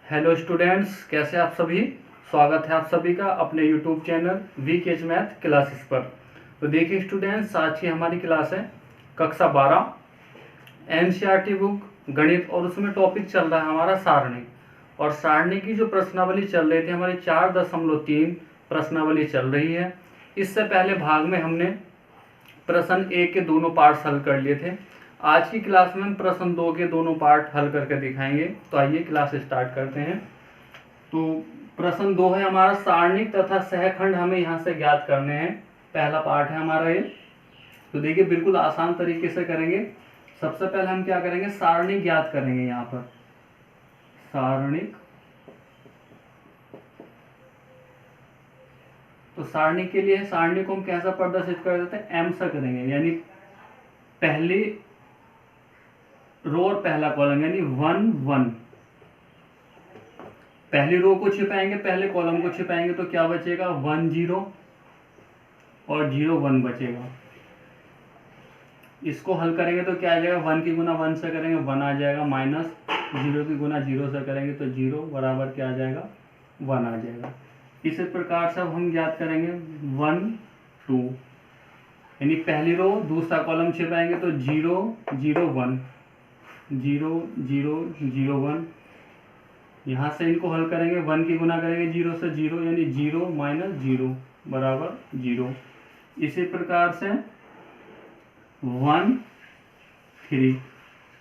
Hello students, कैसे आप सभी। स्वागत है आप सभी का अपने यूट्यूब चैनल वीकेज मैथ क्लासेस पर। तो देखिए स्टूडेंट्स, आज की हमारी क्लास है कक्षा 12 एनसीईआरटी बुक गणित, और उसमें टॉपिक चल रहा है हमारा सारणी। और सारणी की जो प्रश्नावली चल रही थी हमारी 4.3 प्रश्नावली चल रही है। इससे पहले भाग में हमने प्रश्न एक के दोनों पार्ट्स हल कर लिए थे। आज की क्लास में हम प्रश्न दो के दोनों पार्ट हल करके दिखाएंगे। तो आइए क्लास स्टार्ट करते हैं। तो प्रश्न दो है हमारा, सारणिक तथा सहखंड हमें यहाँ से ज्ञात करने हैं। पहला पार्ट है हमारा ये। तो देखिए बिल्कुल आसान तरीके से करेंगे। सबसे पहले हम क्या करेंगे, सारणिक ज्ञात करेंगे। यहाँ पर सारणिक, तो सारणी के लिए सारणी को हम कैसा प्रदर्शित कर देते हैं, एम से करेंगे, यानी पहली रो और पहला कॉलम, यानी 1 1। पहली रो को छिपाएंगे, पहले कॉलम को छिपाएंगे, तो क्या बचेगा 1 0 और 0 1 बचेगा। इसको हल करेंगे तो क्या आ जाएगा, 1 की गुना 1 से करेंगे 1 आ जाएगा, माइनस 0 की गुना 0 से करेंगे तो 0 बराबर क्या आ जाएगा, 1 आ जाएगा। इसी प्रकार से अब हम ज्ञात करेंगे 1 2, यानी पहली रो दूसरा कॉलम छिपाएंगे तो 0 0 1 0 0 0 1। यहाँ से इनको हल करेंगे, 1 की गुना करेंगे 0 से 0, यानी 0 माइनस 0 बराबर 0। इसी प्रकार से 1 3,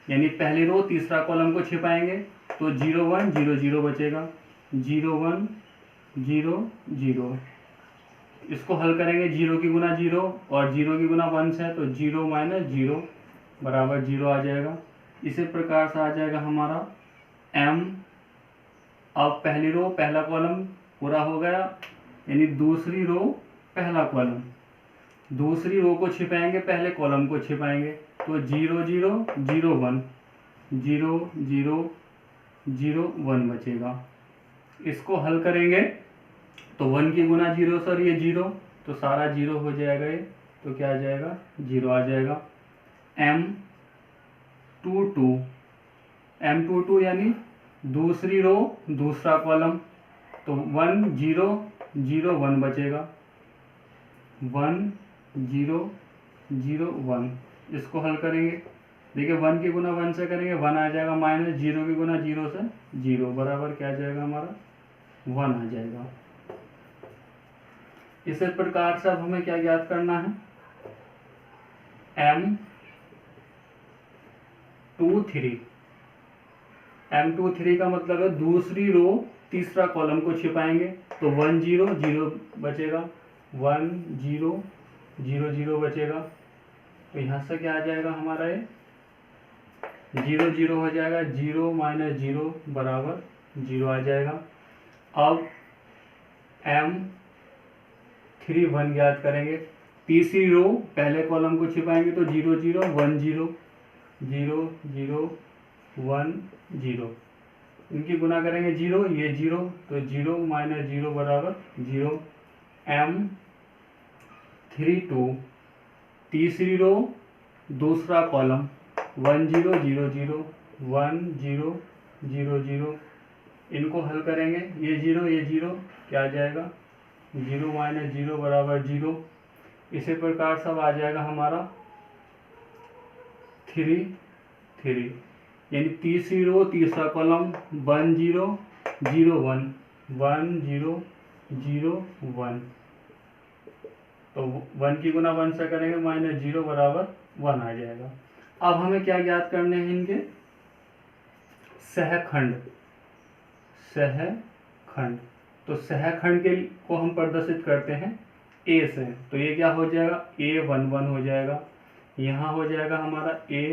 यानी पहली रो तीसरा कॉलम को छिपाएंगे तो 0 1 0 0 बचेगा, 0 1 0 0। इसको हल करेंगे, 0 की गुना 0 और 0 की गुना 1 से, तो 0 माइनस 0 बराबर 0 आ जाएगा। इसी प्रकार से आ जाएगा हमारा m। अब पहली रो पहला कॉलम पूरा हो गया, यानी दूसरी रो पहला कॉलम, दूसरी रो को छिपाएंगे पहले कॉलम को छिपाएंगे, तो 0 0 0 1 0 0 0 1 बचेगा। इसको हल करेंगे तो 1 की गुना 0 सर ये 0, तो सारा 0 हो जाएगा ये, तो क्या आ जाएगा 0 आ जाएगा। m 2 2, m 2 2 यानी दूसरी रो दूसरा कॉलम, तो 1 0 0 1 बचेगा, 1 0 0 1। इसको हल करेंगे, देखिए 1 की गुना 1 से करेंगे 1 आ जाएगा, माइनस 0 की गुना 0 से 0 बराबर क्या आ जाएगा हमारा 1 आ जाएगा। इसी प्रकार से अब हमें क्या ज्ञात करना है, m 2 3। m 2 3 का मतलब है दूसरी रो तीसरा कॉलम को छिपाएंगे, तो 1 0 0 बचेगा, 1 0 0 0 बचेगा। तो यहाँ से क्या आ जाएगा हमारा ये 0 0 हो जाएगा, 0 माइनस 0 बराबर 0 आ जाएगा। अब m 3 1 ज्ञात करेंगे, तीसरी रो पहले कॉलम को छिपाएंगे तो 0 0 1 0 0 0 1 0। इनकी गुना करेंगे 0 ये 0, तो 0 माइनस 0 बराबर 0। m 3 2, तीसरी रो दूसरा कॉलम 1 0 0 0 1 0 0 0। इनको हल करेंगे, ये 0 ये 0 क्या आ जाएगा 0 माइनस 0 बराबर 0। इसी प्रकार सब आ जाएगा हमारा 3 3, यानी तीसरी रो तीसरा कॉलम 1 0 0 1 1 0 0 1। तो 1 की गुना 1 से करेंगे माइनस 0 बराबर 1 आ जाएगा। अब हमें क्या ज्ञात करने हैं, इनके सहखंड। सहखंड, तो सहखंड के को हम प्रदर्शित करते हैं a से, तो ये क्या हो जाएगा a 1 1 हो जाएगा, यहाँ हो जाएगा हमारा a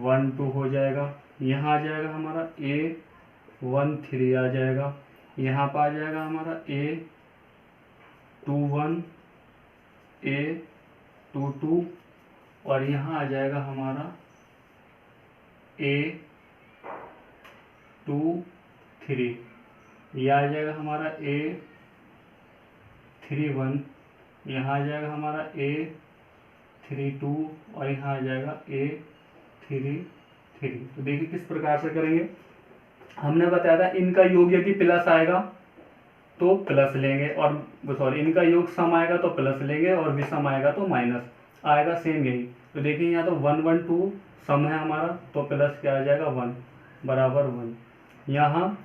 1 2 हो जाएगा, यहाँ आ जाएगा हमारा a 1 3 आ जाएगा, यहाँ पर आ जाएगा हमारा a 2 1 a 2 2, और यहाँ आ जाएगा हमारा a 2 3, यह आ जाएगा हमारा a 3 1, यहाँ आ जाएगा हमारा a 3 2, और यहाँ आ जाएगा a 3 3। तो देखिए किस प्रकार से करेंगे, हमने बताया था इनका योग यदि प्लस आएगा तो प्लस लेंगे, और सॉरी इनका योग सम आएगा तो प्लस लेंगे, और विषम आएगा तो माइनस आएगा, सेम यही। तो देखिए यहाँ तो 1 1 2 सम है हमारा, तो प्लस क्या आ जाएगा 1 बराबर 1। यहाँ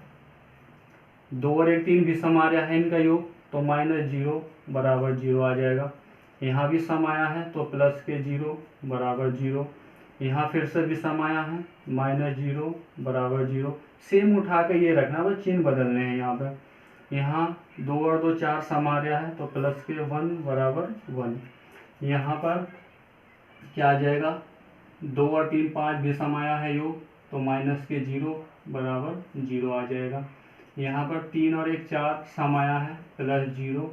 2 और 1 3 विषम आ रहा है इनका योग, तो -0 बराबर 0 आ जाएगा। यहाँ भी सम आया है तो प्लस के 0 बराबर 0। यहाँ फिर से भी सम आया है -0 बराबर 0। सेम उठा के ये रखना, बस चिन्ह बदलने हैं यहाँ पे। यहाँ 2 और 2 4 सम आ रहा है तो प्लस के 1 बराबर 1। यहाँ पर क्या आ जाएगा 2 और 3 5 भी सम आया है योग, तो माइनस के 0 बराबर 0 आ जाएगा। यहाँ पर 3 और 1 4 सम आया है, प्लस 0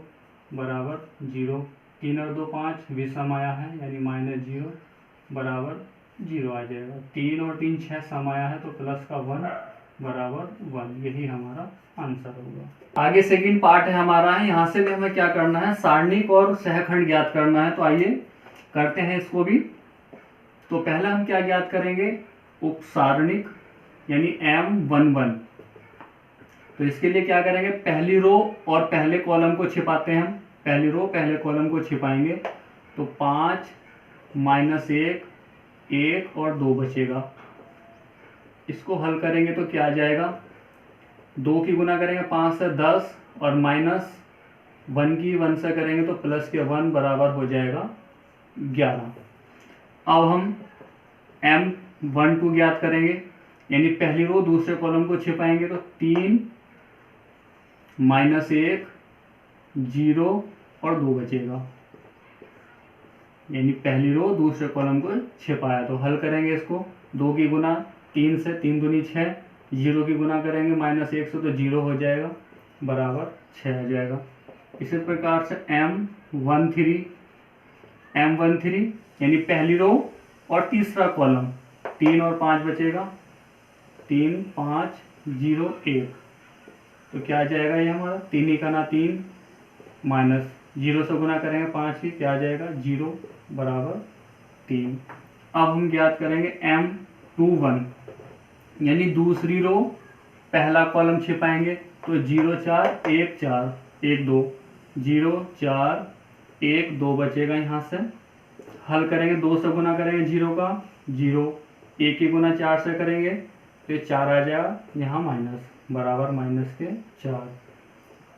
बराबर 0। 3 और 2 5 भी सम आया है, यानी -0 बराबर 0 आ जाएगा। 3 और 3 6 सम आया है तो प्लस का 1 बराबर 1। यही हमारा आंसर होगा। आगे सेकंड पार्ट है हमारा, यहाँ से भी हमें क्या करना है, सारणिक और सहखंड ज्ञात करना है। तो आइए करते हैं इसको भी। तो पहला हम क्या ज्ञात करेंगे, उपसारणिक यानी M11। तो इसके लिए क्या करेंगे, पहली रो और पहले कॉलम को छिपाते हैं हम। पहली रो पहले कॉलम को छिपाएंगे, तो 5 -1 1 और 2 बचेगा। इसको हल करेंगे तो क्या आ जाएगा, 2 की गुना करेंगे 5 से 10, और -1 की 1 से करेंगे तो प्लस के 1 बराबर हो जाएगा 11। अब हम M12 ज्ञात करेंगे, यानी पहली रो दूसरे कॉलम को छिपाएंगे, तो 3 -1 0 और 2 बचेगा। यानी पहली रो दूसरे कॉलम को छिपाया, तो हल करेंगे इसको। 2 की गुना 3 से, 3 दूनी 6, 0 की गुना करेंगे -1 से, तो 0 हो जाएगा बराबर 6 आ जाएगा। इसी प्रकार से M13 यानी पहली रो और तीसरा कॉलम, 3 और 5 बचेगा, 3 5 0 1। तो क्या आ जाएगा ये हमारा 3 ही का ना 3 माइनस 0 से गुना करेंगे 5 की, क्या आ जाएगा 0 बराबर 3। अब हम ज्ञात करेंगे M21 यानी दूसरी रो पहला कॉलम छिपाएंगे, तो 0 4 1 4 1 2, 0 4 1 2 बचेगा। यहाँ से हल करेंगे, 2 से गुना करेंगे 0 का 0, 1 की गुना 4 से करेंगे तो ये 4 आ जाएगा, यहाँ माइनस बराबर -4।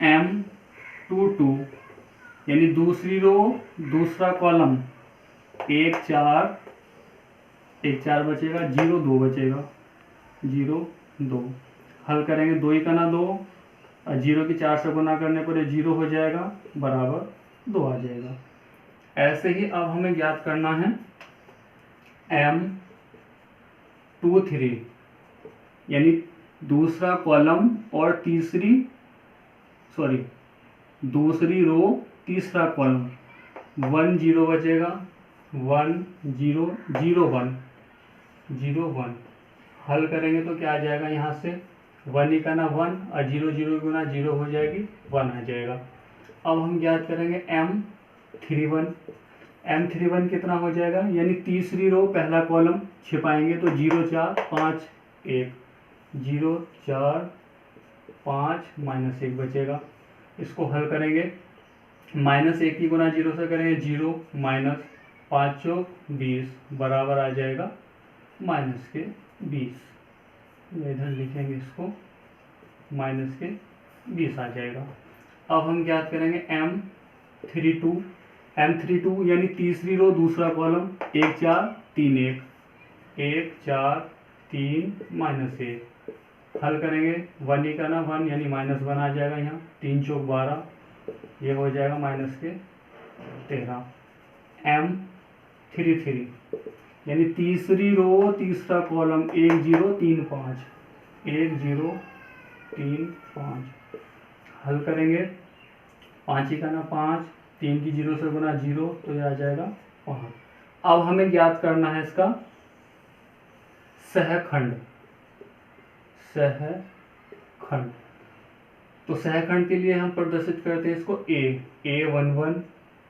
M22 यानी दूसरी रो दूसरा कॉलम 1 4 बचेगा, 0 2 बचेगा, 0 2। हल करेंगे, 2 ही का ना 2, और 0 की 4 से गुना करने पर 0 हो जाएगा बराबर 2 आ जाएगा। ऐसे ही अब हमें ज्ञात करना है M23 यानी दूसरा कॉलम और दूसरी रो तीसरा कॉलम, 1 0 बचेगा, 1 0 0 1 0 1। हल करेंगे तो क्या आ जाएगा, यहाँ से 1 ही का ना 1, और 0 0 गुना 0 हो जाएगी, 1 आ जाएगा। अब हम ज्ञात करेंगे M31 कितना हो जाएगा, यानी तीसरी रो पहला कॉलम छिपाएंगे, तो 0 4 5 1, 0 4 5 -1 बचेगा। इसको हल करेंगे, -1 की गुना 0 से करेंगे 0 माइनस 5 20 बराबर आ जाएगा -20। इधर लिखेंगे इसको, -20 आ जाएगा। अब हम ज्ञात करेंगे M32 यानी तीसरी रो दूसरा कॉलम 1 4 3 1, 1 4 3 -1। हल करेंगे, 1 ही का ना 1 यानी -1 आ जाएगा, यहाँ 3 चौक 12, ये हो जाएगा -13। M33 यानी तीसरी रो तीसरा कॉलम 1 0 3 5, 1 0 3 5। हल करेंगे, 5 ही का ना 5, 3 की 0 से गुना 0, तो ये आ जाएगा 5। अब हमें ज्ञात करना है इसका सहखंड। तो सहखंड के लिए हम प्रदर्शित करते हैं इसको A11,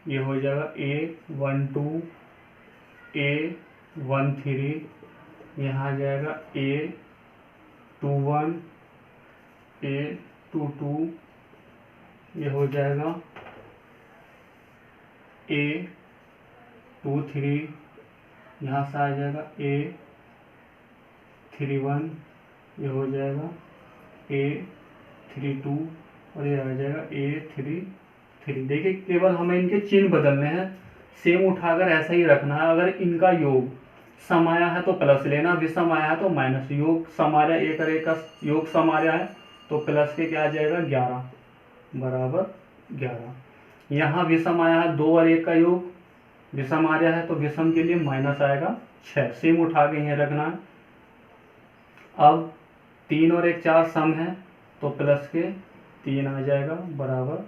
ये हो जाएगा A12, A13, यहाँ आ जाएगा A21, A22 ये हो जाएगा A23, यहाँ से आ जाएगा A31, ये हो जाएगा A32 और ये आ जाएगा A33। देखिए केवल हमें इनके चिन्ह बदलने हैं, सेम उठाकर ऐसा ही रखना है। अगर इनका योग सम आया है तो प्लस लेना, विषम आया है तो माइनस। योग सम आ रहा है, एक और एक का योग सम आ रहा है तो प्लस के क्या आ जाएगा 11 बराबर 11। यहाँ विषम आया है 2 और 1 का योग, विषम आ रहा है तो विषम के लिए माइनस आएगा 6, सेम उठा के यहीं रखना है। अब 3 और 1 4 सम है तो प्लस के 3 आ जाएगा बराबर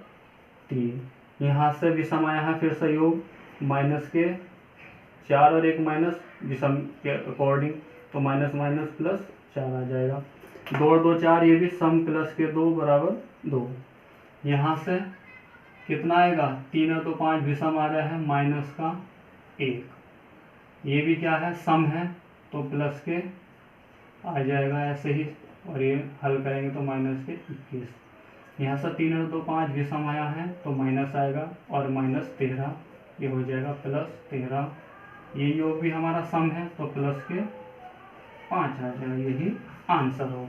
3। यहाँ से विषम आया है फिर से योग, माइनस के 4 और 1 माइनस विषम के अकॉर्डिंग तो माइनस माइनस प्लस 4 आ जाएगा। 2 और 2 4, ये भी सम प्लस के 2 बराबर 2। यहाँ से कितना आएगा 3 और 2 5, विषम आ रहा है माइनस का 1, ये भी क्या है सम है तो प्लस के आ जाएगा ऐसे ही, और ये हल करेंगे तो माइनस के 21। यहाँ से 3 और 2 5, विषम आया है तो माइनस आएगा और माइनस 13, ये हो जाएगा प्लस 13। ये योग भी हमारा सम है तो प्लस के 5 आ जाएगा, यही आंसर होगा।